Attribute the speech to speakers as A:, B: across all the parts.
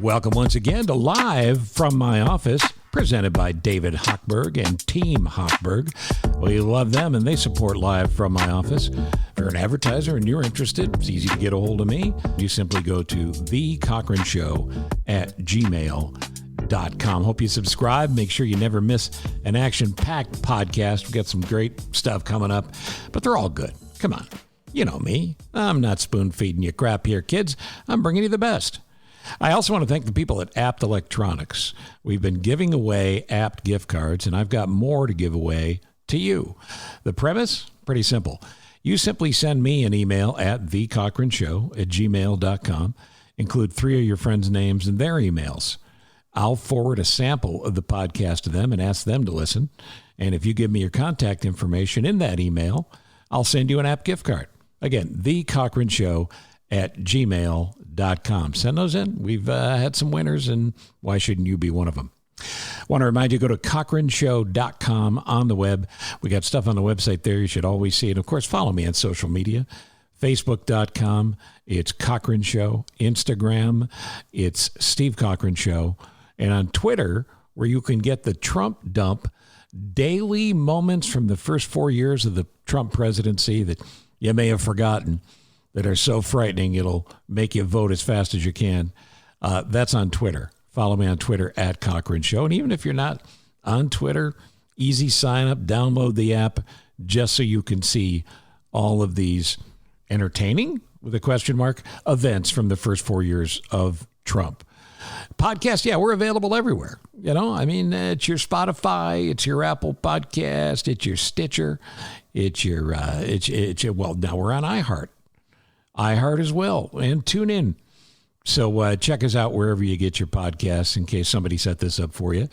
A: Welcome once again to Live from My Office, presented by David Hochberg and Team Hochberg. We love them and they support Live from My Office. If you're an advertiser and you're interested, it's easy to get a hold of me. You simply go to thecochranshow@gmail.com. Hope you subscribe. Make sure you never miss an action-packed podcast. We've got some great stuff coming up, but they're all good. Come on. You know me. I'm not spoon-feeding you crap here, kids. I'm bringing you the best. I also want to thank the people at Apt Electronics. We've been giving away Apt gift cards, and I've got more to give away to you. The premise? Pretty simple. You simply send me an email at thecochranshow@gmail.com. Include 3 of your friends' names and their emails. I'll forward a sample of the podcast to them and ask them to listen. And if you give me your contact information in that email, I'll send you an Apt gift card. Again, thecochranshow@gmail.com. Send those in. We've had some winners, and why shouldn't you be one of them? Want to remind you, go to cochranshow.com on the web. We got stuff on the website there. You should always see it. Of course, follow me on social media. Facebook.com, it's Cochran Show. Instagram, it's Steve Cochran Show. And on Twitter, where you can get the Trump dump, daily moments from the first 4 years of the Trump presidency that you may have forgotten, that are so frightening it'll make you vote as fast as you can. That's on Twitter. Follow me on Twitter at Cochran Show. And even if you're not on Twitter, easy sign up, download the app just so you can see all of these entertaining, with a question mark, events from the first 4 years of Trump. Podcast, yeah, we're available everywhere. You know, I mean, it's your Spotify, it's your Apple Podcast, it's your Stitcher, it's your, well, now we're on iHeart as well, and tune in. So check us out wherever you get your podcasts, in case somebody set this up for you.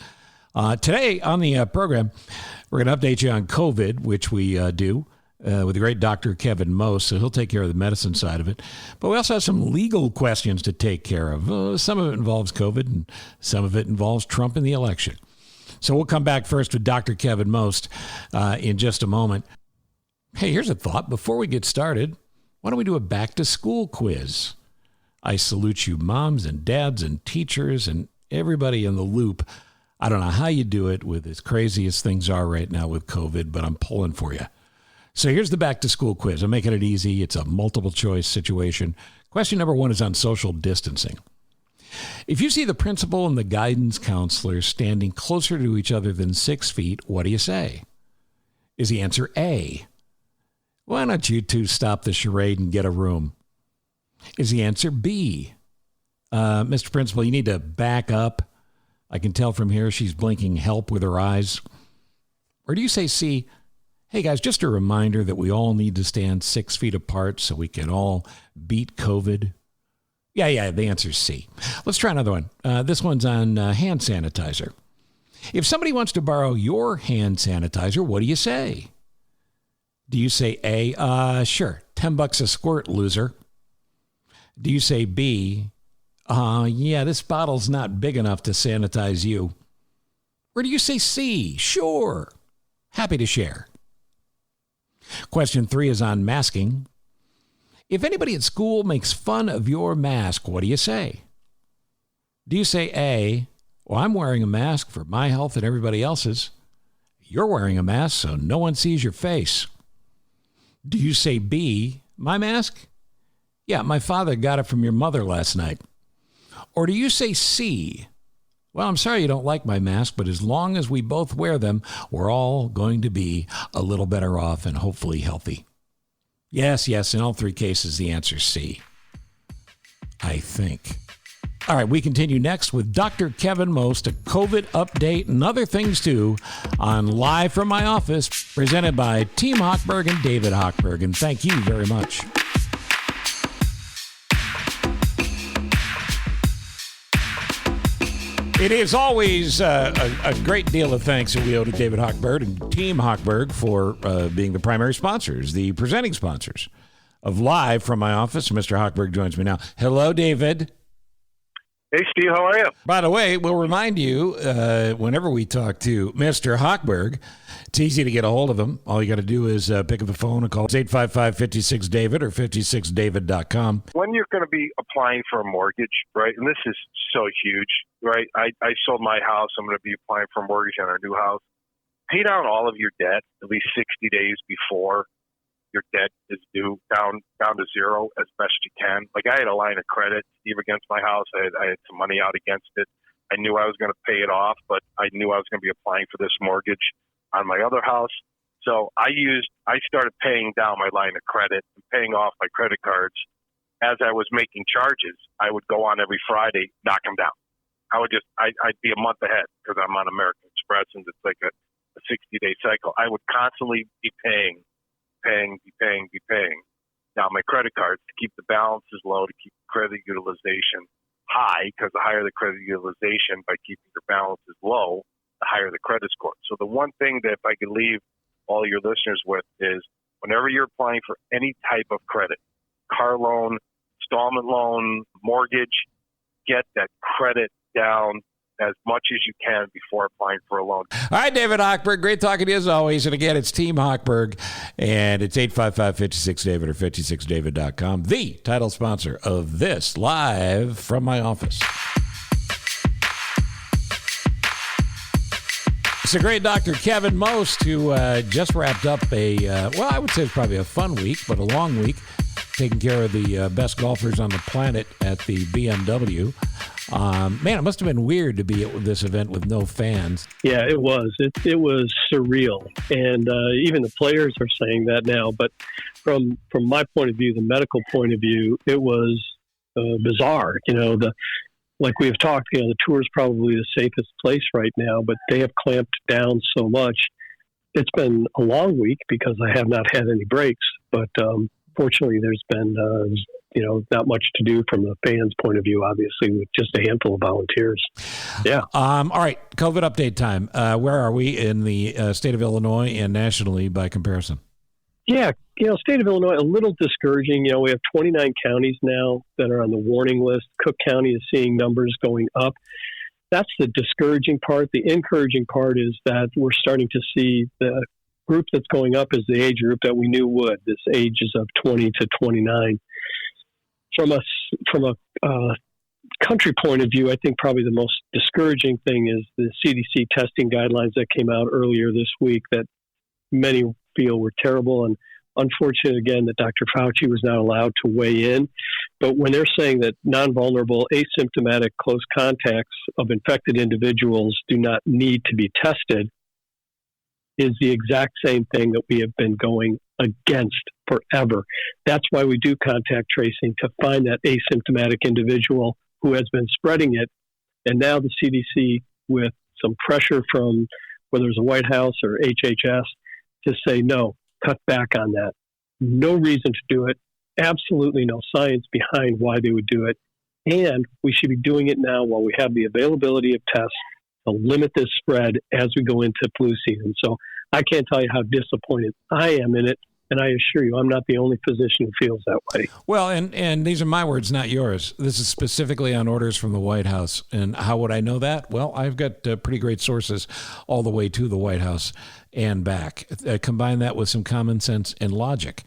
A: Today on the program, we're going to update you on COVID, which we do with the great Dr. Kevin Most, so he'll take care of the medicine side of it. But we also have some legal questions to take care of. Some of it involves COVID, and some of it involves Trump and the election. So we'll come back first with Dr. Kevin Most in just a moment. Hey, here's a thought. Before we get started, why don't we do a back-to-school quiz? I salute you moms and dads and teachers and everybody in the loop. I don't know how you do it with as crazy as things are right now with COVID, but I'm pulling for you. So here's the back-to-school quiz. I'm making it easy. It's a multiple-choice situation. Question number 1 is on social distancing. If you see the principal and the guidance counselor standing closer to each other than 6 feet, what do you say? Is the answer A? Why don't you two stop the charade and get a room? Is the answer B? Mr. Principal, you need to back up. I can tell from here she's blinking help with her eyes. Or do you say C? Hey, guys, just a reminder that we all need to stand 6 feet apart so we can all beat COVID. Yeah, the answer is C. Let's try another one. This one's on hand sanitizer. If somebody wants to borrow your hand sanitizer, what do you say? Do you say A? Sure, $10 a squirt, loser. Do you say B? Yeah, this bottle's not big enough to sanitize you. Or do you say C? Sure, happy to share. Question 3 is on masking. If anybody at school makes fun of your mask, what do you say? Do you say A? Well, I'm wearing a mask for my health and everybody else's. You're wearing a mask so no one sees your face. Do you say B, my mask? Yeah, my father got it from your mother last night. Or do you say C? Well, I'm sorry you don't like my mask, but as long as we both wear them, we're all going to be a little better off and hopefully healthy. Yes, in all 3 cases, the answer is C, I think. All right, we continue next with Dr. Kevin Most, a COVID update and other things too, on Live from My Office, presented by Team Hochberg and David Hochberg. And thank you very much. It is always a great deal of thanks that we owe to David Hochberg and Team Hochberg for being the primary sponsors, the presenting sponsors of Live from My Office. Mr. Hochberg joins me now. Hello, David.
B: Hey, Steve, how are you?
A: By the way, we'll remind you, whenever we talk to Mr. Hochberg, it's easy to get a hold of him. All you got to do is pick up the phone and call 855-56-DAVID or 56david.com.
B: When you're going to be applying for a mortgage, right, and this is so huge, right? I sold my house. I'm going to be applying for a mortgage on our new house. Pay down all of your debt at least 60 days before your debt is due, down to zero as best you can. Like, I had a line of credit, Steve, against my house. I had some money out against it. I knew I was going to pay it off, but I knew I was going to be applying for this mortgage on my other house. So I started paying down my line of credit and paying off my credit cards. As I was making charges, I would go on every Friday, knock them down. I'd be a month ahead because I'm on American Express and it's like a 60-day cycle. I would constantly be paying. Now, my credit cards, to keep the balances low, to keep credit utilization high, because the higher the credit utilization by keeping your balances low, the higher the credit score. So the one thing that if I could leave all your listeners with is whenever you're applying for any type of credit, car loan, installment loan, mortgage, get that credit down as much as you can before applying for a loan.
A: All right, David Hochberg, great talking to you as always. And again, it's Team Hochberg, and it's 855-56-DAVID or 56david.com, the title sponsor of this Live from My Office. It's a great Dr. Kevin Most, who just wrapped up I would say it's probably a fun week, but a long week, taking care of the best golfers on the planet at the BMW. Man, it must have been weird to be at this event with no fans.
C: Yeah, it was. It was surreal. And even the players are saying that now. But from my point of view, the medical point of view, it was bizarre. Like we've talked, the tour is probably the safest place right now, but they have clamped down so much. It's been a long week because I have not had any breaks, but fortunately there's been, not much to do from the fans' point of view, obviously, with just a handful of volunteers. Yeah.
A: All right. COVID update time. Where are we in the state of Illinois and nationally by comparison?
C: Yeah. State of Illinois, a little discouraging. We have 29 counties now that are on the warning list. Cook County is seeing numbers going up. That's the discouraging part. The encouraging part is that we're starting to see the group that's going up is the age group that we knew would. This ages of 20 to 29. From a country point of view, I think probably the most discouraging thing is the CDC testing guidelines that came out earlier this week that many feel were terrible. And unfortunate, again, that Dr. Fauci was not allowed to weigh in. But when they're saying that non-vulnerable, asymptomatic close contacts of infected individuals do not need to be tested, is the exact same thing that we have been going against forever. That's why we do contact tracing, to find that asymptomatic individual who has been spreading it. And now the CDC, with some pressure from whether it's the White House or HHS, to say, no, cut back on that. No reason to do it. Absolutely no science behind why they would do it. And we should be doing it now while we have the availability of tests to limit this spread as we go into flu season. So I can't tell you how disappointed I am in it. And I assure you, I'm not the only physician who feels that way.
A: Well, and these are my words, not yours. This is specifically on orders from the White House. And how would I know that? Well, I've got pretty great sources all the way to the White House and back. Combine that with some common sense and logic.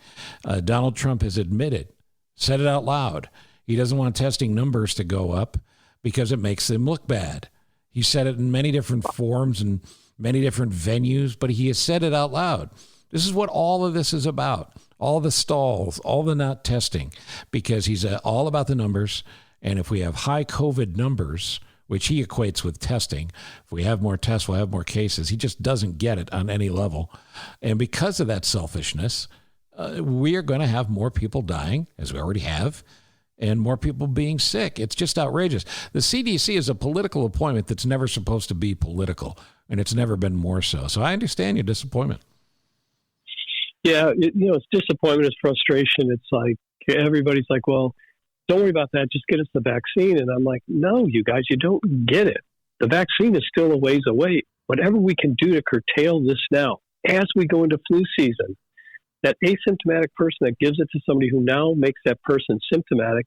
A: Donald Trump has said it out loud, he doesn't want testing numbers to go up because it makes them look bad. He said it in many different forms and many different venues, but he has said it out loud. This is what all of this is about. All the stalls, all the not testing, because he's all about the numbers. And if we have high COVID numbers, which he equates with testing, if we have more tests, we'll have more cases. He just doesn't get it on any level. And because of that selfishness, we are going to have more people dying, as we already have, and more people being sick. It's just outrageous. The CDC is a political appointment that's never supposed to be political, and it's never been more so. So I understand your disappointment.
C: Yeah, it's disappointment, it's frustration. It's like everybody's like, well, don't worry about that. Just get us the vaccine. And I'm like, no, you guys, you don't get it. The vaccine is still a ways away. Whatever we can do to curtail this now, as we go into flu season, that asymptomatic person that gives it to somebody who now makes that person symptomatic,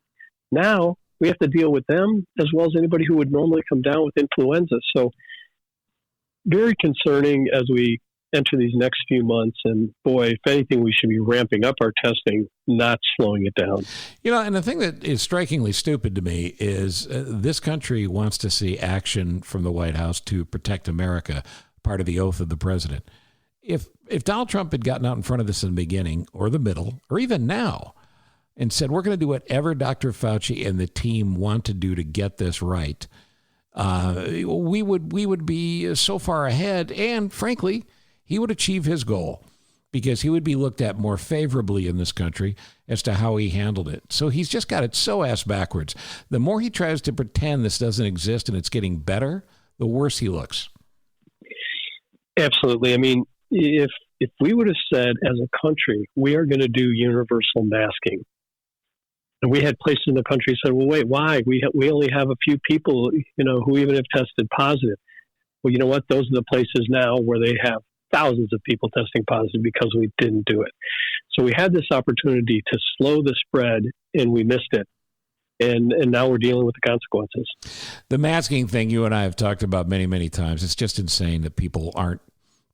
C: now we have to deal with them as well as anybody who would normally come down with influenza. So very concerning as we enter these next few months. And boy, if anything, we should be ramping up our testing, not slowing it down.
A: And the thing that is strikingly stupid to me is this country wants to see action from the White House to protect America, part of the oath of the president. If Donald Trump had gotten out in front of this in the beginning or the middle or even now and said, we're going to do whatever Dr. Fauci and the team want to do to get this right, we would be so far ahead, and frankly, he would achieve his goal because he would be looked at more favorably in this country as to how he handled it. So he's just got it so ass backwards. The more he tries to pretend this doesn't exist and it's getting better, the worse he looks.
C: Absolutely. I mean, if we would have said as a country, we are going to do universal masking, and we had places in the country said, well, wait, why? We only have a few people, who even have tested positive. Well, you know what? Those are the places now where they have thousands of people testing positive because we didn't do it. So we had this opportunity to slow the spread, and we missed it. And now we're dealing with the consequences.
A: The masking thing you and I have talked about many, many times. It's just insane that people aren't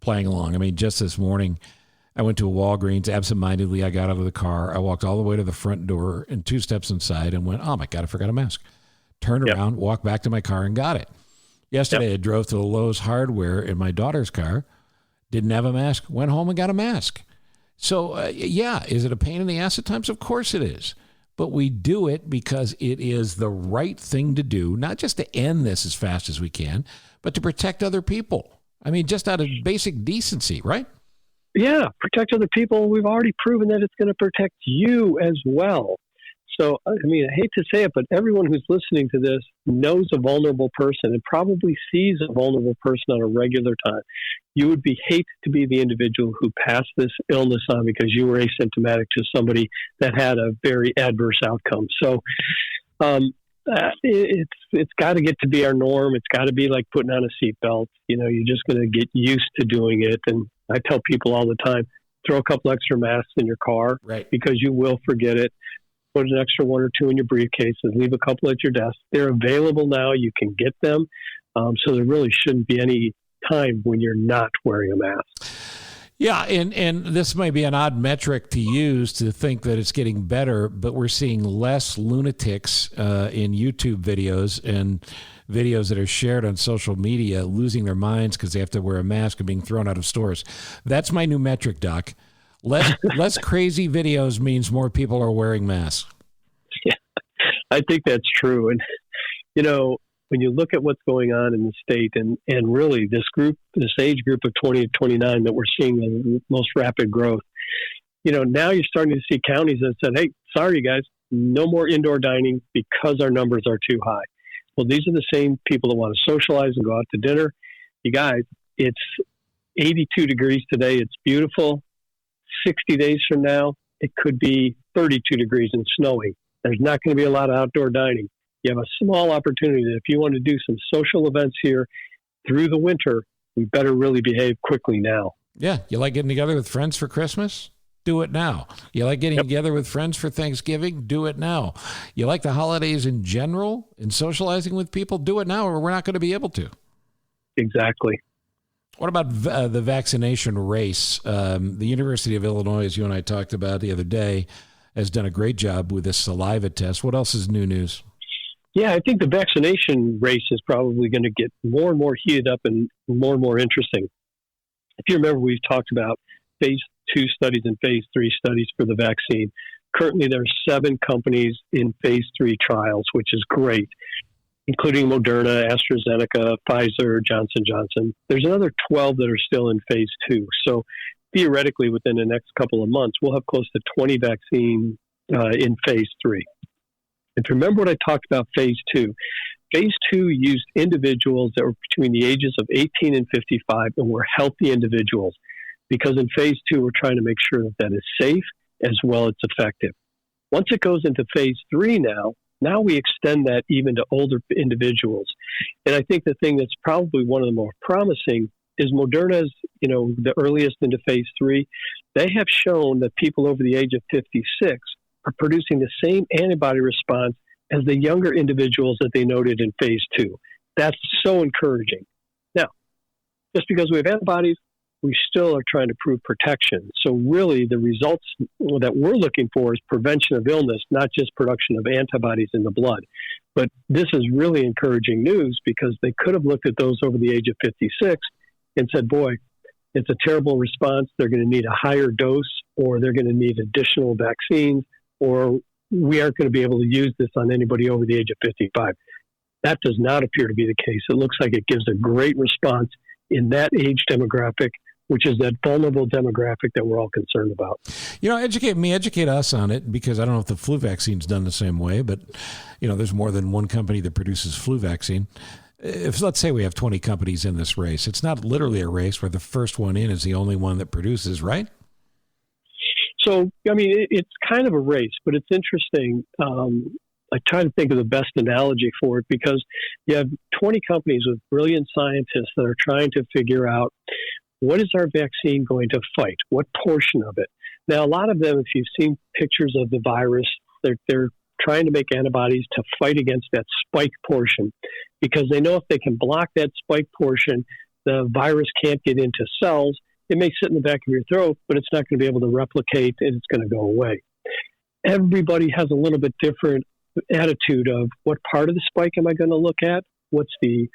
A: playing along. I mean, just this morning, I went to a Walgreens. Absentmindedly, I got out of the car. I walked all the way to the front door and 2 steps inside and went, oh, my God, I forgot a mask. Turned around, walked back to my car and got it. Yesterday, I drove to the Lowe's Hardware in my daughter's car. Didn't have a mask, went home and got a mask. So, is it a pain in the ass at times? Of course it is. But we do it because it is the right thing to do, not just to end this as fast as we can, but to protect other people. I mean, just out of basic decency, right?
C: Yeah, protect other people. We've already proven that it's going to protect you as well. So, I mean, I hate to say it, but everyone who's listening to this knows a vulnerable person and probably sees a vulnerable person on a regular time. You would hate to be the individual who passed this illness on because you were asymptomatic to somebody that had a very adverse outcome. So it's got to get to be our norm. It's got to be like putting on a seatbelt. You're just going to get used to doing it. And I tell people all the time, throw a couple extra masks in your car,
A: right,
C: because you will forget it. Put an extra 1 or 2 in your briefcase and leave a couple at your desk. They're available now. You can get them. So there really shouldn't be any time when you're not wearing a mask.
A: Yeah, and this may be an odd metric to use to think that it's getting better, but we're seeing less lunatics in YouTube videos and videos that are shared on social media losing their minds because they have to wear a mask and being thrown out of stores. That's my new metric, Doc. Less crazy videos means more people are wearing masks.
C: Yeah, I think that's true. And, when you look at what's going on in the state and really this age group of 20 to 29 that we're seeing the most rapid growth, now you're starting to see counties that said, hey, sorry, guys, no more indoor dining because our numbers are too high. Well, these are the same people that want to socialize and go out to dinner. You guys, it's 82 degrees today. It's beautiful. 60 days from now, it could be 32 degrees and snowing. There's not going to be a lot of outdoor dining. You have a small opportunity that if you want to do some social events here through the winter, we better really behave quickly now.
A: Yeah. You like getting together with friends for Christmas? Do it now. You like getting together with friends for Thanksgiving? Do it now. You like the holidays in general and socializing with people? Do it now, or we're not going to be able to.
C: Exactly.
A: What about the vaccination race? The University of Illinois, as you and I talked about the other day, has done a great job with this saliva test. What else is new news?
C: Yeah, I think the vaccination race is probably going to get more and more heated up and more interesting. If you remember, we've talked about phase 2 studies and phase 3 studies for the vaccine. Currently, there are 7 companies in phase 3 trials, which is great, including Moderna, AstraZeneca, Pfizer, Johnson & Johnson. There's another 12 that are still in phase 2. So theoretically, within the next couple of months, we'll have close to 20 vaccines in phase 3. And remember what I talked about phase 2. Phase 2 used individuals that were between the ages of 18 and 55 and were healthy individuals, because in phase 2, we're trying to make sure that is safe as well as effective. Once it goes into phase 3 now we extend that even to older individuals. And I think the thing that's probably one of the more promising is Moderna's, the earliest into phase 3. They have shown that people over the age of 56 are producing the same antibody response as the younger individuals that they noted in phase 2. That's so encouraging. Now, just because we have antibodies, we still are trying to prove protection. So really the results that we're looking for is prevention of illness, not just production of antibodies in the blood. But this is really encouraging news because they could have looked at those over the age of 56 and said, boy, it's a terrible response. They're going to need a higher dose, or they're going to need additional vaccines, or we aren't going to be able to use this on anybody over the age of 55. That does not appear to be the case. It looks like it gives a great response in that age demographic, which is that vulnerable demographic that we're all concerned about.
A: Educate us on it, because I don't know if the flu vaccine's done the same way, but, there's more than one company that produces flu vaccine. If, let's say we have 20 companies in this race, it's not literally a race where the first one in is the only one that produces, right?
C: So, it's kind of a race, but it's interesting. I try to think of the best analogy for it, because you have 20 companies with brilliant scientists that are trying to figure out, what is our vaccine going to fight? What portion of it? Now, a lot of them, if you've seen pictures of the virus, they're trying to make antibodies to fight against that spike portion, because they know if they can block that spike portion, the virus can't get into cells. It may sit in the back of your throat, but it's not going to be able to replicate, and it's going to go away. Everybody has a little bit different attitude of, what part of the spike am I going to look at? What's the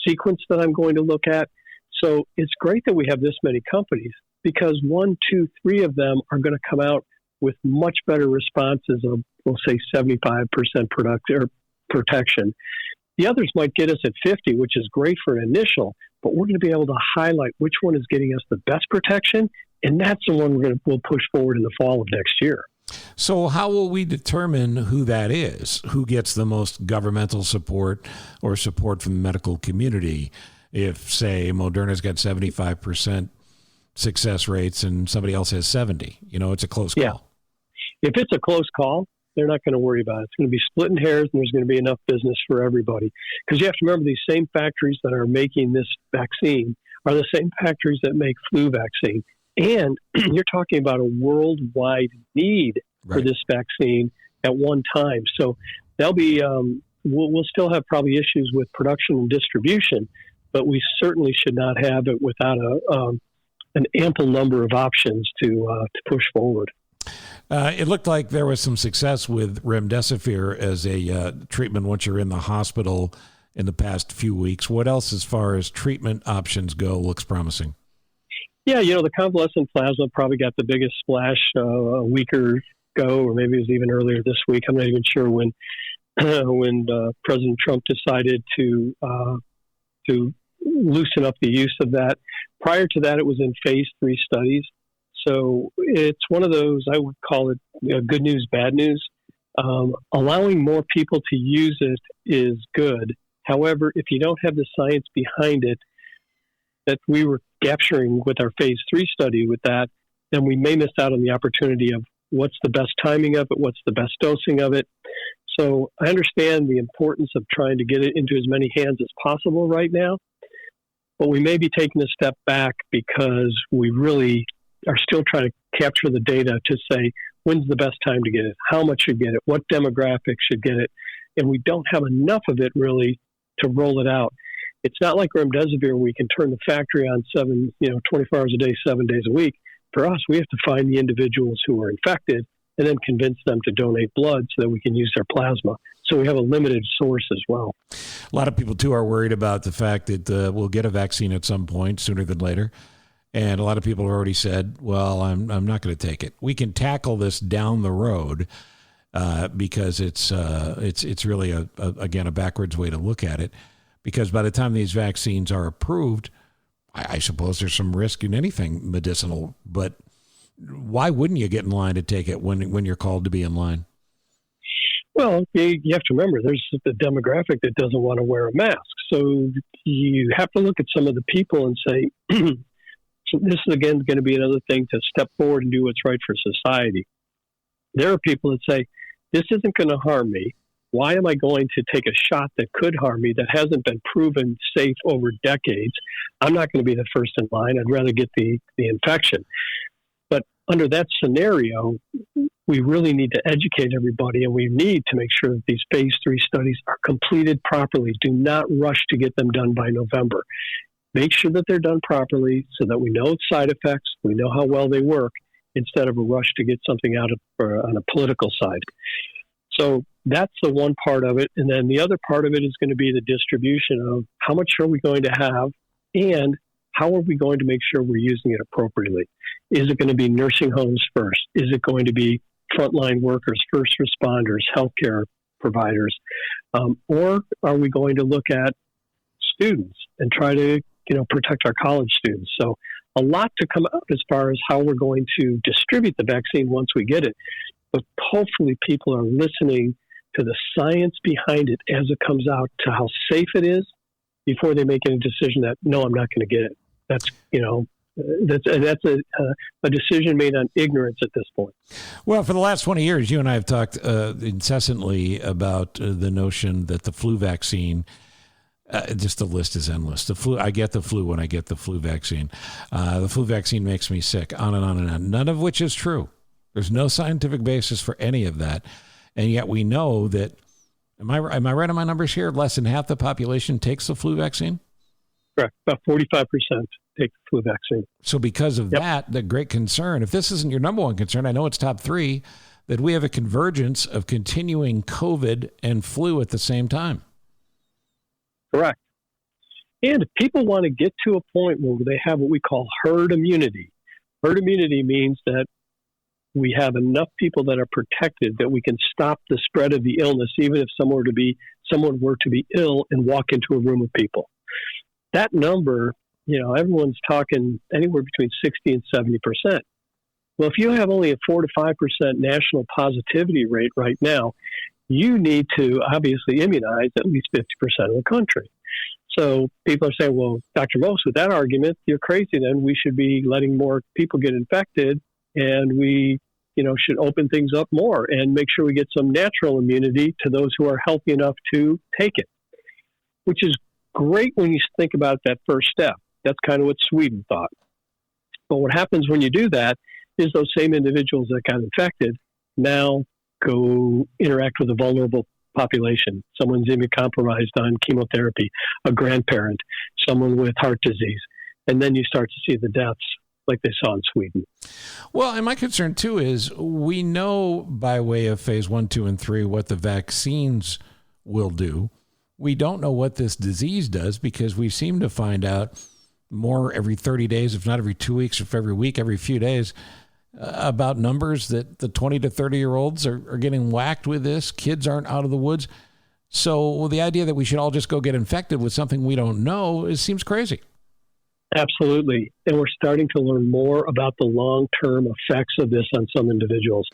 C: sequence that I'm going to look at? So it's great that we have this many companies, because 1, 2, 3 of them are going to come out with much better responses of, we'll say, 75% protection. The others might get us at 50, which is great for an initial, but we're going to be able to highlight which one is getting us the best protection, and that's the one we'll push forward in the fall of next year.
A: So how will we determine who that is? Who gets the most governmental support or support from the medical community? If, say, Moderna's got 75% success rates and somebody else has 70, it's a close call.
C: Yeah. If it's a close call, they're not going to worry about it. It's going to be splitting hairs, and there's going to be enough business for everybody. Because you have to remember, these same factories that are making this vaccine are the same factories that make flu vaccine. And you're talking about a worldwide need for this vaccine at one time. So there'll be, we'll still have probably issues with production and distribution, but we certainly should not have it without an ample number of options to push forward.
A: It looked like there was some success with remdesivir as a treatment once you're in the hospital in the past few weeks. What else, as far as treatment options go, looks promising?
C: Yeah, the convalescent plasma probably got the biggest splash a week ago, or maybe it was even earlier this week. I'm not even sure when President Trump decided to loosen up the use of that. Prior to that, it was in phase 3 studies. So it's one of those, I would call it good news, bad news. Allowing more people to use it is good. However, if you don't have the science behind it that we were capturing with our phase 3 study with that, then we may miss out on the opportunity of what's the best timing of it, what's the best dosing of it. So I understand the importance of trying to get it into as many hands as possible right now, but we may be taking a step back because we really are still trying to capture the data to say, when's the best time to get it, how much should get it, what demographics should get it, and we don't have enough of it really to roll it out. It's not like remdesivir, we can turn the factory on 24 hours a day, 7 days a week. For us, we have to find the individuals who are infected and then convince them to donate blood so that we can use their plasma. So we have a limited source as well.
A: A lot of people, too, are worried about the fact that we'll get a vaccine at some point, sooner than later. And a lot of people have already said, well, I'm not going to take it. We can tackle this down the road because it's really, a backwards way to look at it. Because by the time these vaccines are approved, I suppose there's some risk in anything medicinal. But why wouldn't you get in line to take it when you're called to be in line?
C: Well, you have to remember, there's the demographic that doesn't want to wear a mask. So you have to look at some of the people and say, so this is, again, going to be another thing to step forward and do what's right for society. There are people that say, this isn't going to harm me. Why am I going to take a shot that could harm me that hasn't been proven safe over decades? I'm not going to be the first in line. I'd rather get the infection. But under that scenario, we really need to educate everybody, and we need to make sure that these phase 3 studies are completed properly. Do not rush to get them done by November. Make sure that they're done properly so that we know side effects, we know how well they work, instead of a rush to get something out of on a political side. So that's the one part of it. And then the other part of it is going to be the distribution of how much are we going to have and how are we going to make sure we're using it appropriately? Is it going to be nursing homes first? Is it going to be frontline workers, first responders, healthcare providers? Or are we going to look at students and try to, protect our college students? So a lot to come out as far as how we're going to distribute the vaccine once we get it. But hopefully people are listening to the science behind it as it comes out, to how safe it is, before they make any decision that, no, I'm not going to get it. That's a decision made on ignorance at this point.
A: Well, for the last 20 years, you and I have talked incessantly about the notion that the flu vaccine, just the list is endless. The flu, I get the flu when I get the flu vaccine. The flu vaccine makes me sick, on and on and on, none of which is true. There's no scientific basis for any of that. And yet we know that, am I right on my numbers here? Less than half the population takes the flu vaccine?
C: Correct. About 45% take the flu vaccine.
A: So because of that, the great concern, if this isn't your number one concern, I know it's top 3, that we have a convergence of continuing COVID and flu at the same time.
C: Correct. And if people want to get to a point where they have what we call herd immunity means that we have enough people that are protected that we can stop the spread of the illness, even if someone were to be ill and walk into a room of people. That number, everyone's talking anywhere between 60 and 70%. Well, if you have only a 4 to 5% national positivity rate right now, you need to obviously immunize at least 50% of the country. So people are saying, well, Dr. Mose, with that argument, you're crazy. Then we should be letting more people get infected, and we, should open things up more and make sure we get some natural immunity to those who are healthy enough to take it, which is great when you think about that first step. That's kind of what Sweden thought. But what happens when you do that is those same individuals that got infected now go interact with a vulnerable population. Someone's immunocompromised on chemotherapy, a grandparent, someone with heart disease. And then you start to see the deaths like they saw in Sweden.
A: Well, and my concern too is we know by way of phase 1, 2, and 3 what the vaccines will do. We don't know what this disease does because we seem to find out more every 30 days, if not every 2 weeks, if every week, every few days, about numbers that the 20 to 30-year-olds are getting whacked with this. Kids aren't out of the woods. So the idea that we should all just go get infected with something we don't know seems crazy.
C: Absolutely. And we're starting to learn more about the long-term effects of this on some individuals.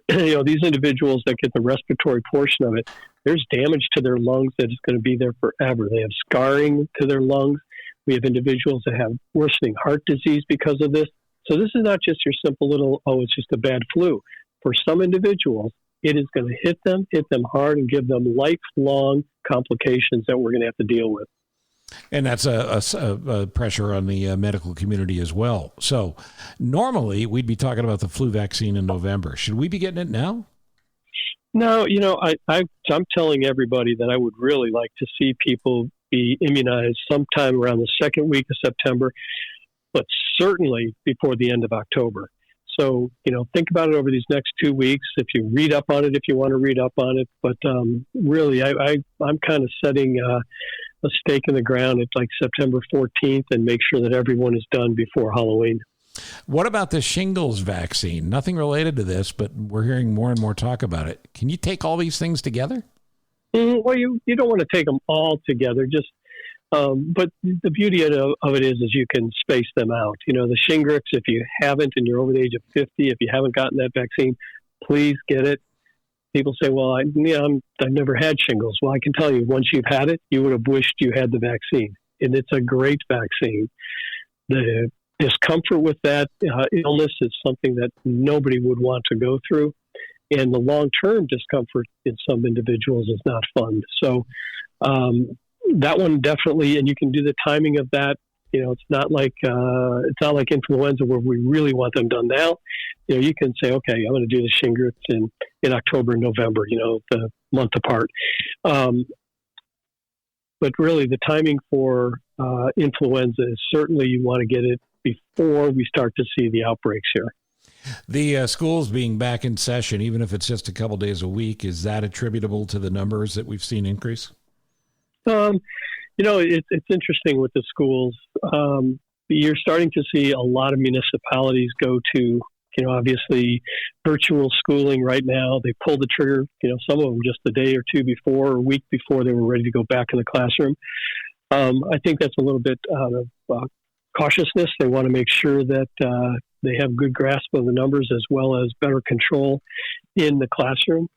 C: These individuals that get the respiratory portion of it, there's damage to their lungs that is going to be there forever. They have scarring to their lungs. We have individuals that have worsening heart disease because of this. So this is not just your simple little, it's just a bad flu. For some individuals, it is going to hit them hard, and give them lifelong complications that we're going to have to deal with.
A: And that's a pressure on the medical community as well. So normally we'd be talking about the flu vaccine in November. Should we be getting it now?
C: No, I'm telling everybody that I would really like to see people be immunized sometime around the second week of September, but certainly before the end of October. So, think about it over these next 2 weeks. If you read up on it, if you want to read up on it. But really, I'm kind of setting a stake in the ground at like September 14th and make sure that everyone is done before Halloween.
A: What about the shingles vaccine? Nothing related to this, but we're hearing more and more talk about it. Can you take all these things together?
C: Well, you don't want to take them all together. But the beauty of it is you can space them out. The Shingrix, if you haven't and you're over the age of 50, if you haven't gotten that vaccine, please get it. People say, well, I've never had shingles. Well, I can tell you, once you've had it, you would have wished you had the vaccine. And it's a great vaccine. The discomfort with that illness is something that nobody would want to go through. And the long-term discomfort in some individuals is not fun. So that one definitely, and you can do the timing of that It's not like influenza where we really want them done now. You can say, okay, I'm going to do the Shingrix in October and November, the month apart. But really, the timing for influenza is certainly you want to get it before we start to see the outbreaks here.
A: The schools being back in session, even if it's just a couple days a week, is that attributable to the numbers that we've seen increase?
C: It's interesting with the schools. You're starting to see a lot of municipalities go to, obviously virtual schooling right now. They pulled the trigger, some of them just a day or two before or a week before they were ready to go back in the classroom. I think that's a little bit out of cautiousness. They want to make sure that they have good grasp of the numbers as well as better control in the classroom.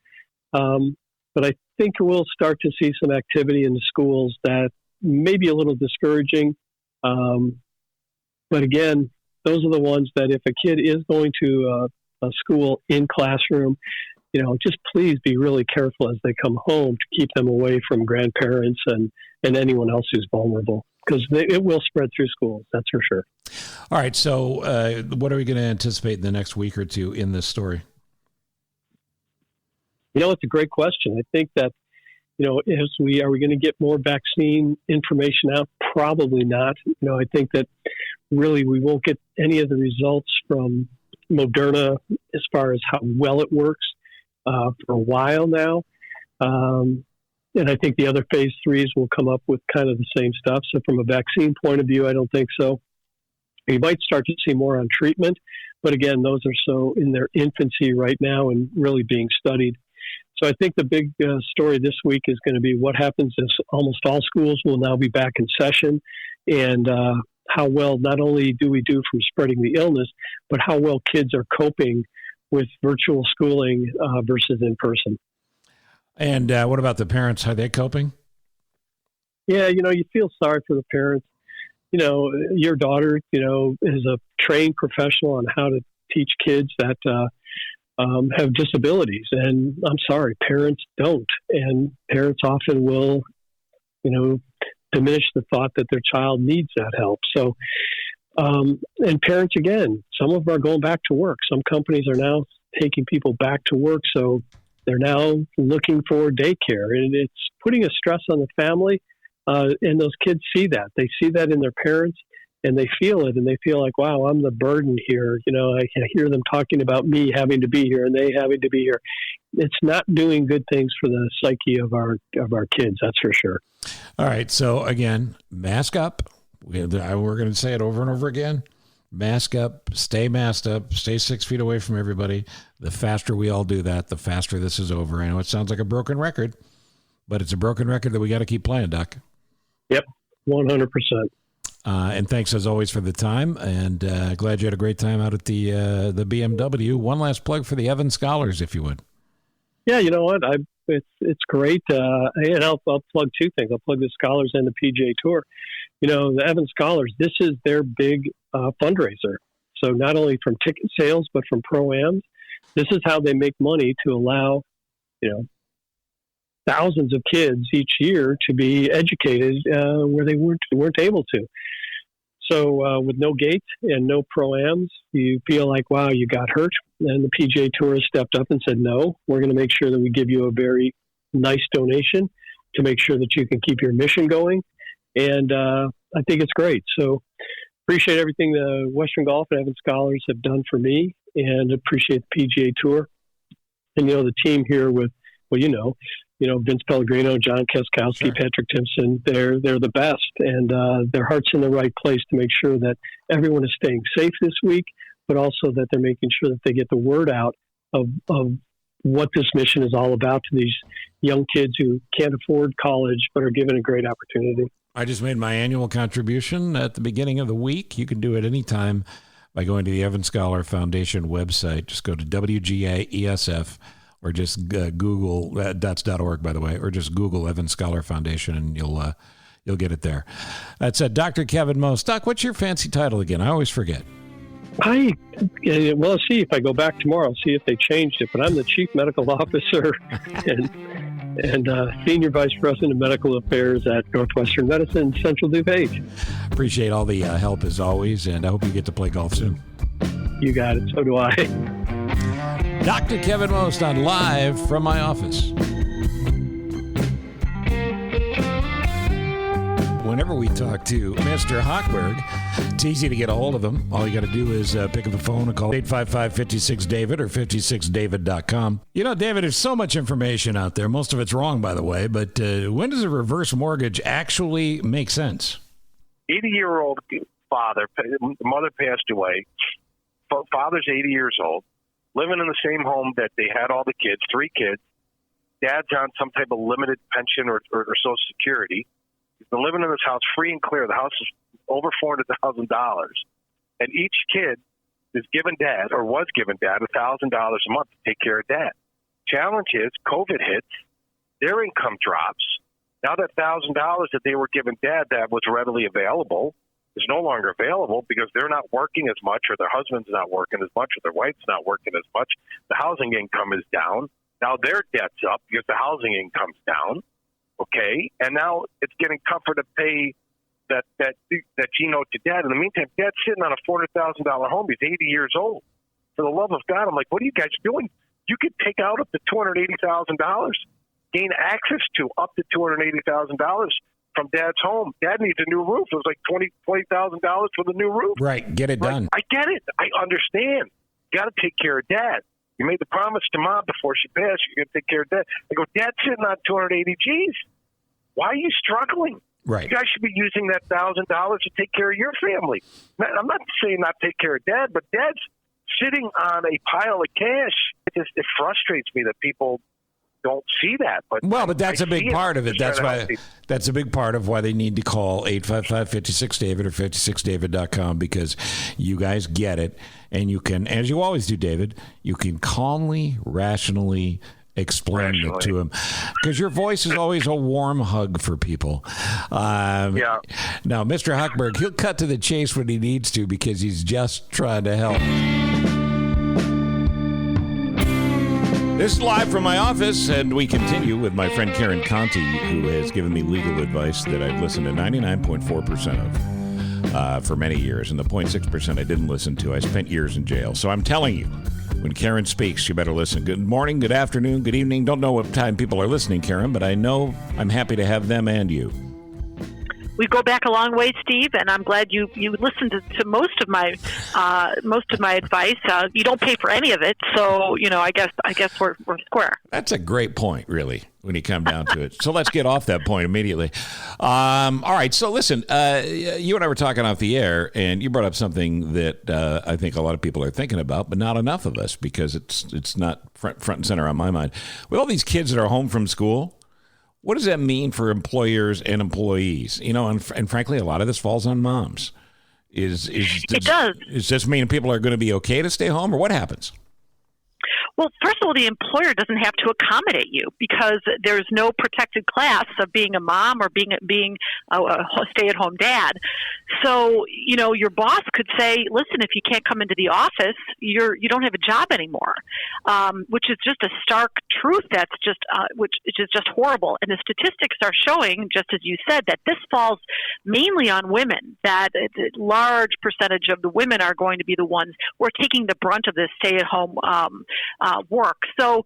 C: But I think we'll start to see some activity in the schools that may be a little discouraging. But again, those are the ones that if a kid is going to a school in classroom, just please be really careful as they come home to keep them away from grandparents and anyone else who's vulnerable, because it will spread through schools. That's for sure.
A: All right. So what are we going to anticipate in the next week or two in this story?
C: It's a great question. I think that, are we going to get more vaccine information out? Probably not. I think that really we won't get any of the results from Moderna as far as how well it works for a while now. And I think the other phase 3s will come up with kind of the same stuff. So from a vaccine point of view, I don't think so. You might start to see more on treatment, but again, those are so in their infancy right now and really being studied. So I think the big story this week is going to be what happens as almost all schools will now be back in session, and how well not only do we do from spreading the illness, but how well kids are coping with virtual schooling versus in person.
A: And what about the parents? Are they coping?
C: Yeah, you feel sorry for the parents. Your daughter, is a trained professional on how to teach kids that have disabilities. And I'm sorry, parents don't. And parents often will, diminish the thought that their child needs that help. So, and parents, again, some of them are going back to work. Some companies are now taking people back to work. So they're now looking for daycare, and it's putting a stress on the family. And those kids see that. They see that in their parents, and they feel it, and they feel like, wow, I'm the burden here. I can hear them talking about me having to be here and they having to be here. It's not doing good things for the psyche of our kids, that's for sure.
A: All right. So again, mask up. We're going to say it over and over again. Mask up, stay masked up, stay 6 feet away from everybody. The faster we all do that, the faster this is over. I know it sounds like a broken record, but it's a broken record that we got to keep playing, Doc.
C: Yep, 100%.
A: And thanks as always for the time, and glad you had a great time out at the BMW. One last plug for the Evans Scholars, if you would. Yeah,
C: you know what? It's great, and I'll plug two things. I'll plug the Scholars and the PGA Tour. The Evans Scholars, this is their big fundraiser. So not only from ticket sales, but from Pro-Ams. This is how they make money to allow, thousands of kids each year to be educated where they weren't able to. So with no gate and no Pro-Ams, you feel like, wow, you got hurt. And the PGA Tour has stepped up and said, no, we're going to make sure that we give you a very nice donation to make sure that you can keep your mission going. And I think it's great. So appreciate everything the Western Golf and Evans Scholars have done for me, and appreciate the PGA Tour. And, the team here with, Vince Pellegrino, John Keskowski, sure. Patrick Timpson, they're the best, and their heart's in the right place to make sure that everyone is staying safe this week, but also that they're making sure that they get the word out of what this mission is all about to these young kids who can't afford college but are given a great opportunity.
A: I just made my annual contribution at the beginning of the week. You can do it anytime by going to the Evans Scholar Foundation website. Just go to WGAESF, or just Google, that's .org, by the way, or just Google Evans Scholar Foundation, and you'll get it there. That's Dr. Kevin Most. Doc, what's your fancy title again? I always forget.
C: I'll see if I go back tomorrow, I'll see if they changed it, but I'm the Chief Medical Officer, and and Senior Vice President of Medical Affairs at Northwestern Medicine, Central DuPage.
A: Appreciate all the help as always, and I hope you get to play golf soon.
C: You got it. So do I.
A: Dr. Kevin Most on Live from my office. Whenever we talk to Mr. Hochberg, it's easy to get a hold of him. All you got to do is pick up the phone and call 855-56-DAVID or 56david.com. You know, David, there's so much information out there. Most of it's wrong, by the way, but when does a reverse mortgage actually make sense?
B: 80-year-old father, mother passed away. Father's 80 years old, living in the same home that they had all the kids, 3 kids. Dad's on some type of limited pension or Social Security. He's been living in this house free and clear. The house is over $400,000. And each kid is given dad or was given dad $1,000 a month to take care of dad. Challenge is COVID hits, their income drops. Now that $1,000 that they were giving dad that was readily available is no longer available because they're not working as much, or their husband's not working as much, or their wife's not working as much. The housing income is down. Now their debt's up because the housing income's down. Okay, and now it's getting tougher to pay that Gino to dad. In the meantime, dad's sitting on a $400,000 home. He's 80 years old. For the love of God, I'm like, what are you guys doing? You could take out up to $280,000, gain access to up to $280,000 from dad's home. Dad needs a new roof. It was like $20,000 for the new roof.
A: Right, get it done.
B: I get it. I understand. You got to take care of dad. You made the promise to mom before she passed, you're going to take care of dad. I go, dad's sitting on 280 G's. Why are you struggling?
A: Right.
B: You guys should be using that $1,000 to take care of your family. I'm not saying not take care of dad, but dad's sitting on a pile of cash. It frustrates me that people don't see that. But
A: that's a big part of it. That's a big part of why they need to call 855-56-DAVID or 56david.com, because you guys get it, and you can, as you always do, David, you can calmly, rationally explain it to him, because your voice is always a warm hug for people.
B: Yeah.
A: Now, Mr. Hochberg, he'll cut to the chase when he needs to, because he's just trying to help. This is Live from my office, and we continue with my friend Karen Conti, who has given me legal advice that I've listened to 99.4% of for many years, and the 0.6% I didn't listen to, I spent years in jail. So I'm telling you, when Karen speaks, you better listen. Good morning, good afternoon, good evening. Don't know what time people are listening, Karen, but I know I'm happy to have them and you.
D: We go back a long way, Steve, and I'm glad you listened to most of my advice. You don't pay for any of it, so I guess we're square.
A: That's a great point, really, when you come down to it. So let's get off that point immediately. All right, so listen, you and I were talking off the air, and you brought up something that I think a lot of people are thinking about, but not enough of us, because it's not front and center on my mind. With all these kids that are home from school, what does that mean for employers and employees? And frankly, a lot of this falls on moms. It does. Does this mean people are going to be okay to stay home, or what happens?
D: Well, first of all, the employer doesn't have to accommodate you, because there's no protected class of being a mom or being a stay-at-home dad. So, your boss could say, listen, if you can't come into the office, you don't have a job anymore, which is just a stark truth. Which is just horrible. And the statistics are showing, just as you said, that this falls mainly on women, that a large percentage of the women are going to be the ones who are taking the brunt of this stay-at-home work. So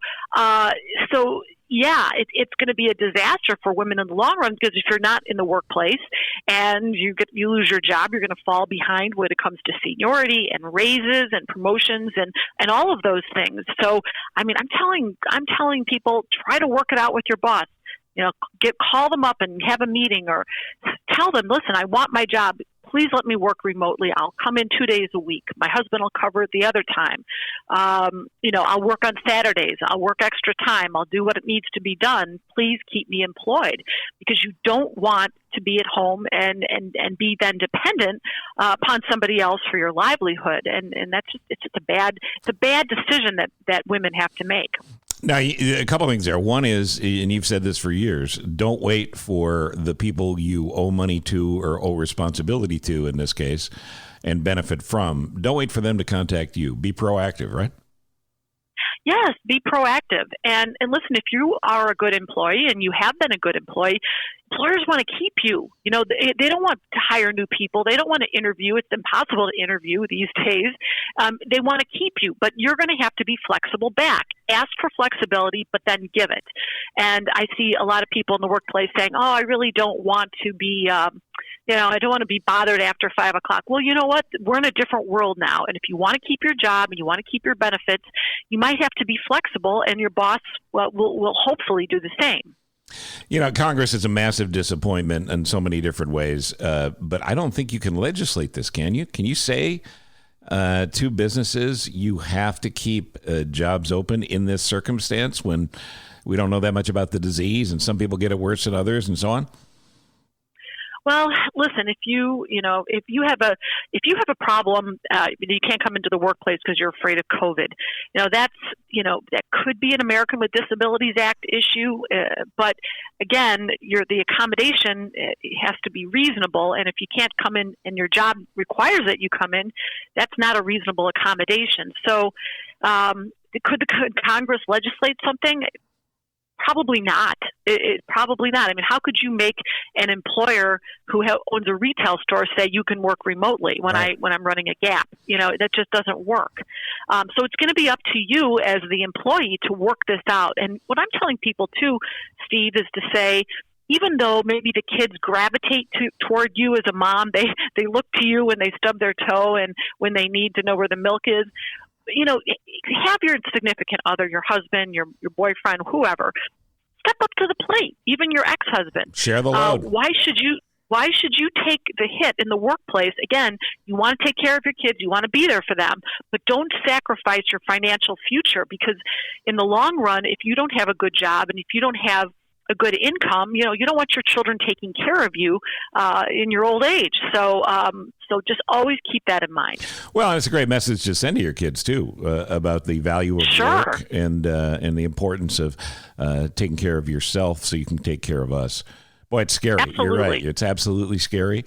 D: yeah, it's going to be a disaster for women in the long run, because if you're not in the workplace and you lose your job, you're going to fall behind when it comes to seniority and raises and promotions and all of those things. So, I'm telling people, try to work it out with your boss. Call them up and have a meeting, or tell them, listen, I want my job. Please let me work remotely. I'll come in 2 days a week. My husband will cover it the other time. I'll work on Saturdays. I'll work extra time. I'll do what it needs to be done. Please keep me employed, because you don't want to be at home and be then dependent upon somebody else for your livelihood. And that's it's a bad decision that women have to make.
A: Now, a couple of things there. One is, and you've said this for years, don't wait for the people you owe money to or owe responsibility to, in this case, and benefit from. Don't wait for them to contact you. Be proactive, right?
D: Yes, be proactive. And listen, if you are a good employee and you have been a good employee, employers want to keep you. You know, they don't want to hire new people. They don't want to interview. It's impossible to interview these days. They want to keep you, but you're going to have to be flexible back. Ask for flexibility, but then give it. And I see a lot of people in the workplace saying, oh, I really don't want to be I don't want to be bothered after 5 o'clock. Well, you know what? We're in a different world now. And if you want to keep your job and you want to keep your benefits, you might have to be flexible, and your boss will hopefully do the same.
A: You know, Congress is a massive disappointment in so many different ways, but I don't think you can legislate this, can you? Can you say to businesses, you have to keep jobs open in this circumstance when we don't know that much about the disease and some people get it worse than others and so on?
D: Well, listen, if you have a problem, you can't come into the workplace because you're afraid of COVID. That could be an American with Disabilities Act issue. But again, the accommodation has to be reasonable. And if you can't come in and your job requires that you come in, that's not a reasonable accommodation. So could Congress legislate something? Probably not. Probably not. I mean, how could you make an employer who owns a retail store say you can work remotely when I'm running a Gap? That just doesn't work. So it's going to be up to you as the employee to work this out. And what I'm telling people too, Steve, is to say, even though maybe the kids gravitate toward you as a mom, they look to you when they stub their toe and when they need to know where the milk is. Have your significant other, your husband, your boyfriend, whoever, step up to the plate, even your ex-husband.
A: Share the load.
D: Why should you take the hit in the workplace? Again, you want to take care of your kids, you want to be there for them, but don't sacrifice your financial future, because in the long run, if you don't have a good job and if you don't have a good income, you don't want your children taking care of you in your old age. So just always keep that in mind.
A: Well, it's a great message to send to your kids too about the value of work and the importance of taking care of yourself so you can take care of us. Boy, it's scary.
D: Absolutely.
A: You're right. It's absolutely scary.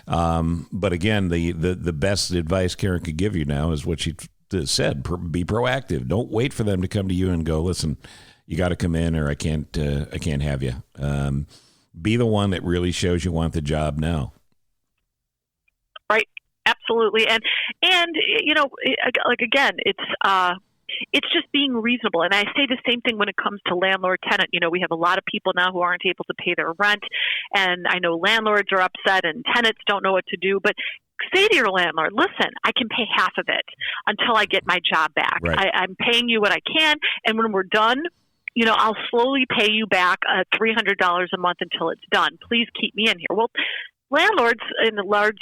A: But again, the best advice Karen could give you now is what she said: be proactive. Don't wait for them to come to you and go, listen, you got to come in, or I can't have you. Be the one that really shows you want the job now.
D: Right. Absolutely. And again, it's just being reasonable. And I say the same thing when it comes to landlord-tenant. We have a lot of people now who aren't able to pay their rent, and I know landlords are upset and tenants don't know what to do, but say to your landlord, listen, I can pay half of it until I get my job back.
A: Right.
D: I'm paying you what I can, and when we're done, I'll slowly pay you back $300 a month until it's done. Please keep me in here. Well, landlords in the large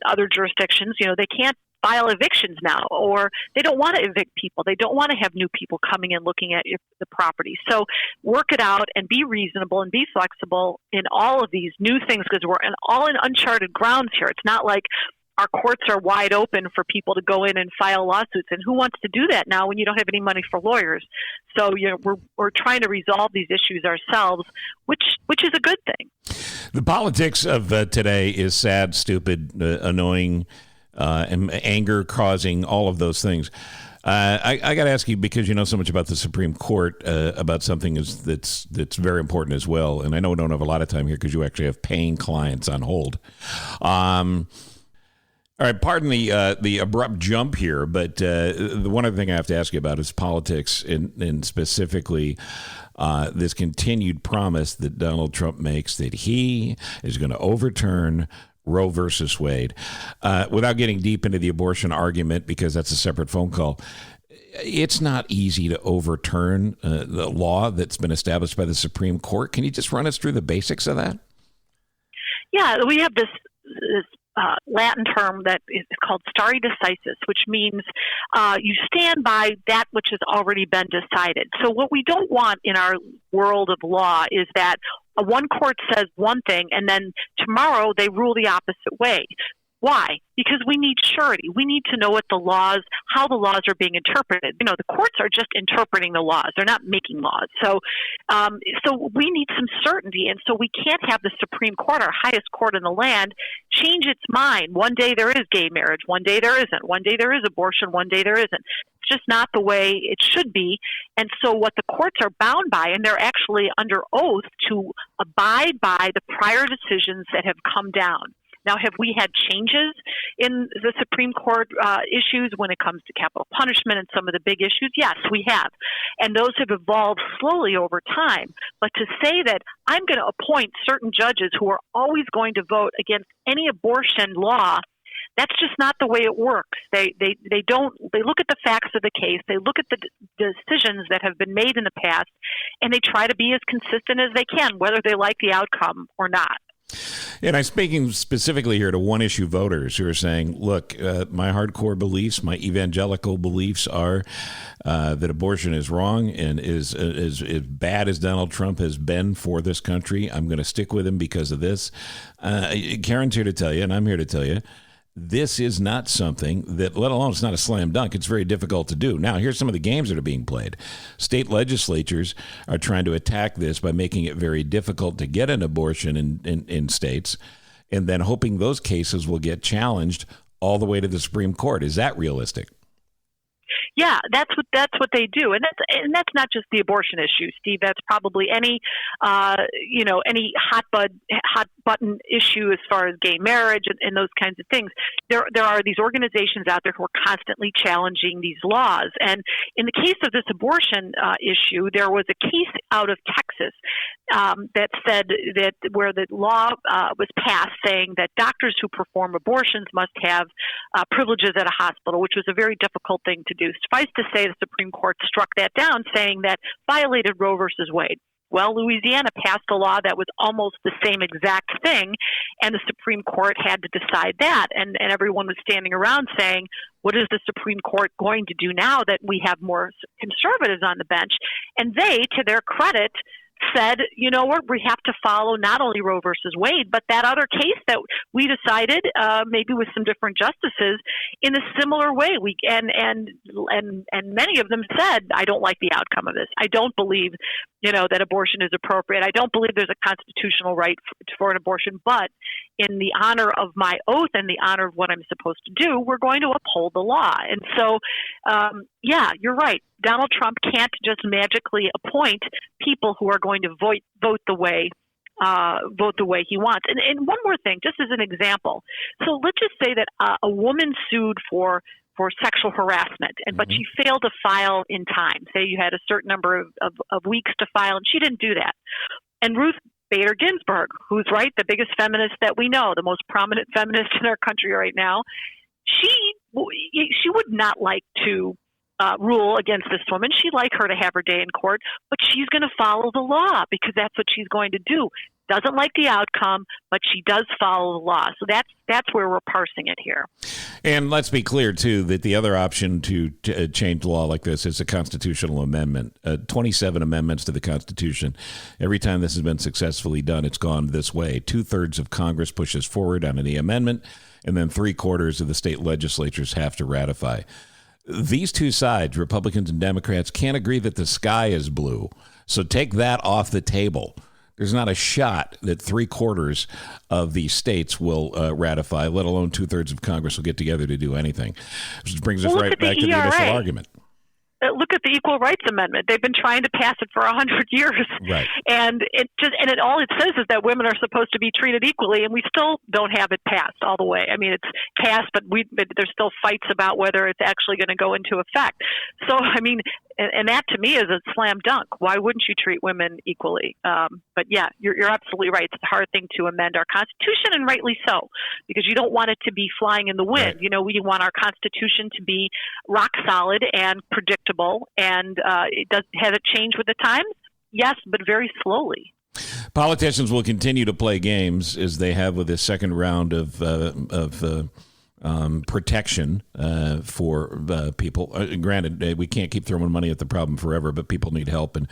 D: other jurisdictions, they can't file evictions now, or they don't want to evict people. They don't want to have new people coming in looking at the property. So work it out and be reasonable and be flexible in all of these new things, because we're all in uncharted grounds here. It's not like our courts are wide open for people to go in and file lawsuits, and who wants to do that now when you don't have any money for lawyers? So we're trying to resolve these issues ourselves, which is a good thing.
A: The politics of today is sad, stupid, annoying, and anger causing, all of those things. I got to ask you, because you know so much about the Supreme Court, about something that's very important as well. And I know we don't have a lot of time here because you actually have paying clients on hold. All right, pardon the abrupt jump here, but the one other thing I have to ask you about is politics, and specifically this continued promise that Donald Trump makes that he is going to overturn Roe versus Wade. Without getting deep into the abortion argument, because that's a separate phone call, it's not easy to overturn the law that's been established by the Supreme Court. Can you just run us through the basics of that?
D: Yeah, we have this Latin term that is called stare decisis, which means you stand by that which has already been decided. So what we don't want in our world of law is that one court says one thing and then tomorrow they rule the opposite way. Why? Because we need surety. We need to know how the laws are being interpreted. You know, the courts are just interpreting the laws. They're not making laws. So we need some certainty. And so we can't have the Supreme Court, our highest court in the land, change its mind. One day there is gay marriage. One day there isn't. One day there is abortion. One day there isn't. It's just not the way it should be. And so what the courts are bound by, and they're actually under oath to abide by the prior decisions that have come down. Now, have we had changes in the Supreme Court issues when it comes to capital punishment and some of the big issues? Yes, we have. And those have evolved slowly over time. But to say that I'm going to appoint certain judges who are always going to vote against any abortion law, that's just not the way it works. They look at the facts of the case, they look at the decisions that have been made in the past, and they try to be as consistent as they can, whether they like the outcome or not.
A: And I'm speaking specifically here to one-issue voters who are saying, look, my hardcore beliefs, my evangelical beliefs are that abortion is wrong and is as bad as Donald Trump has been for this country. I'm going to stick with him because of this. Karen's here to tell you, and I'm here to tell you, this is not something that, let alone it's not a slam dunk, it's very difficult to do. Now, here's some of the games that are being played. State legislatures are trying to attack this by making it very difficult to get an abortion in states, and then hoping those cases will get challenged all the way to the Supreme Court. Is that realistic?
D: Yeah, that's what they do, and that's not just the abortion issue, Steve. That's probably any hot button issue as far as gay marriage and those kinds of things. There are these organizations out there who are constantly challenging these laws. And in the case of this abortion issue, there was a case out of Texas that said that where the law was passed saying that doctors who perform abortions must have privileges at a hospital, which was a very difficult thing to do. Suffice to say, the Supreme Court struck that down, saying that violated Roe versus Wade. Well, Louisiana passed a law that was almost the same exact thing, and the Supreme Court had to decide that. And everyone was standing around saying, what is the Supreme Court going to do now that we have more conservatives on the bench? And they, to their credit, said, you know what, we have to follow not only Roe versus Wade, but that other case that we decided, maybe with some different justices, in a similar way. And many of them said, I don't like the outcome of this. I don't believe, that abortion is appropriate. I don't believe there's a constitutional right for an abortion, but in the honor of my oath and the honor of what I'm supposed to do, we're going to uphold the law. And so, yeah, you're right. Donald Trump can't just magically appoint people who are going to vote the way he wants. And one more thing, just as an example. So let's just say that a woman sued for sexual harassment, but she failed to file in time. Say you had a certain number of weeks to file, and she didn't do that. And Ruth Bader Ginsburg, who's the biggest feminist that we know, the most prominent feminist in our country right now, she would not like to rule against this woman. She'd like her to have her day in court, but she's going to follow the law because that's what she's going to do. Doesn't like the outcome, but she does follow the law. So that's where we're parsing it here.
A: And let's be clear, too, that the other option to change law like this is a constitutional amendment. 27 amendments to the Constitution. Every time this has been successfully done, it's gone this way. 2/3 of Congress pushes forward on any amendment, and then 3/4 of the state legislatures have to ratify. These two sides, Republicans and Democrats, can't agree that the sky is blue. So take that off the table. There's not a shot that 3/4 of the states will ratify, let alone 2/3 of Congress will get together to do anything. Which brings us right back to the initial argument.
D: Look at the Equal Rights Amendment. They've been trying to pass it for 100 years.
A: Right.
D: And all it says is that women are supposed to be treated equally, and we still don't have it passed all the way. I mean, it's passed, but there's still fights about whether it's actually going to go into effect. So, I mean, and that to me is a slam dunk. Why wouldn't you treat women equally? But yeah, you're absolutely right. It's a hard thing to amend our Constitution, and rightly so, because you don't want it to be flying in the wind. Right. We want our Constitution to be rock solid and predictable. And has it changed with the times? Yes, but very slowly.
A: Politicians will continue to play games as they have with this second round of protection for people. Granted, we can't keep throwing money at the problem forever, but people need help, and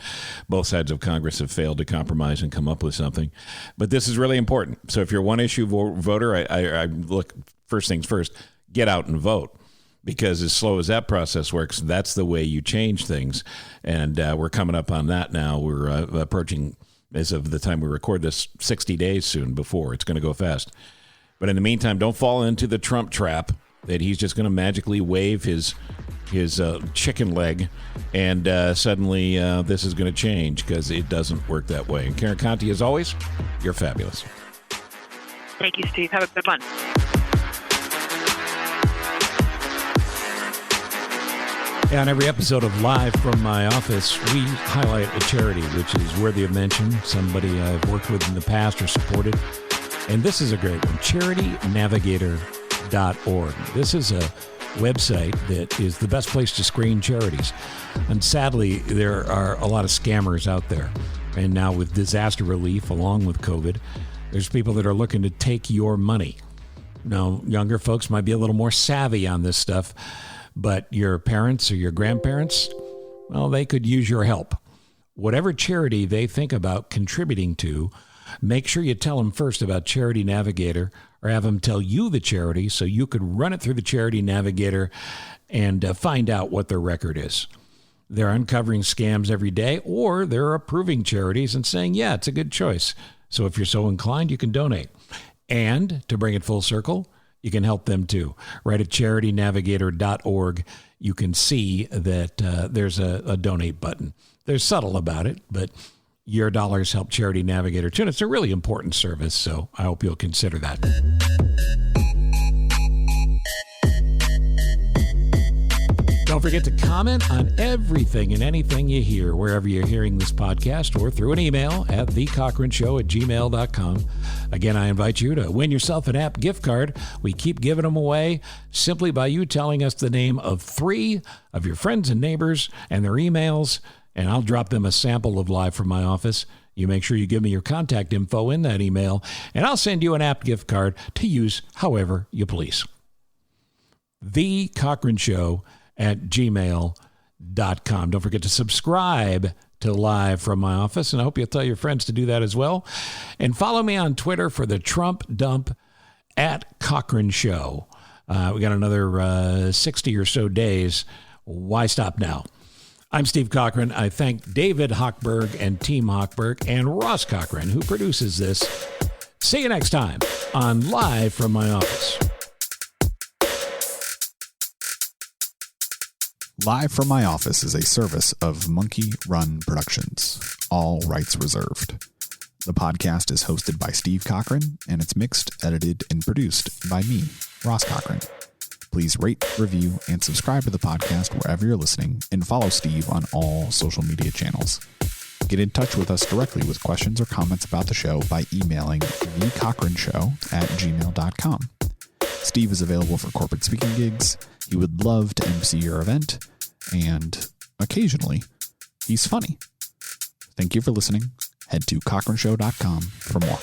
A: both sides of Congress have failed to compromise and come up with something. But this is really important. So if you're one issue voter, I look, first things first, get out and vote. Because as slow as that process works, that's the way you change things. And we're coming up on that now. We're approaching, as of the time we record this, 60 days soon before. It's going to go fast. But in the meantime, don't fall into the Trump trap that he's just going to magically wave his chicken leg and suddenly this is going to change, because it doesn't work that way. And Karen Conti, as always, you're fabulous.
D: Thank you, Steve. Have a good one.
A: Yeah, on every episode of Live from My Office, we highlight a charity which is worthy of mention, somebody I've worked with in the past or supported. And this is a great one, charitynavigator.org. This is a website that is the best place to screen charities. And sadly, there are a lot of scammers out there. And now with disaster relief, along with COVID, there's people that are looking to take your money. Now, younger folks might be a little more savvy on this stuff, but your parents or your grandparents, well, they could use your help. Whatever charity they think about contributing to, make sure you tell them first about Charity Navigator, or have them tell you the charity so you could run it through the Charity Navigator and find out what their record is. They're uncovering scams every day, or they're approving charities and saying, yeah, it's a good choice. So if you're so inclined, you can donate. And to bring it full circle, you can help them too. Right at charitynavigator.org, you can see that there's a donate button. They're subtle about it, but your dollars help Charity Navigator too. And it's a really important service, so I hope you'll consider that. Don't forget to comment on everything and anything you hear wherever you're hearing this podcast, or through an email at thecochranshow@gmail.com. Again, I invite you to win yourself an app gift card. We keep giving them away simply by you telling us the name of 3 of your friends and neighbors and their emails, and I'll drop them a sample of Live from My Office. You make sure you give me your contact info in that email, and I'll send you an app gift card to use however you please. thecochranshow@gmail.com. Don't forget to subscribe to Live from My Office, and I hope you'll tell your friends to do that as well. And follow me on Twitter for the Trump dump at Cochran Show. We got another 60 or so days. Why stop now? I'm Steve Cochran. I thank David Hochberg and Team Hochberg and Ross Cochran, who produces this. See you next time on Live from My Office.
E: Live from My Office is a service of Monkey Run Productions. All rights reserved. The podcast is hosted by Steve Cochran, and it's mixed, edited, and produced by me, Ross Cochran. Please rate, review, and subscribe to the podcast wherever you're listening, and follow Steve on all social media channels. Get in touch with us directly with questions or comments about the show by emailing thecochranshow@gmail.com. Steve is available for corporate speaking gigs. He would love to MC your event, and occasionally, he's funny. Thank you for listening. Head to cochranshow.com for more.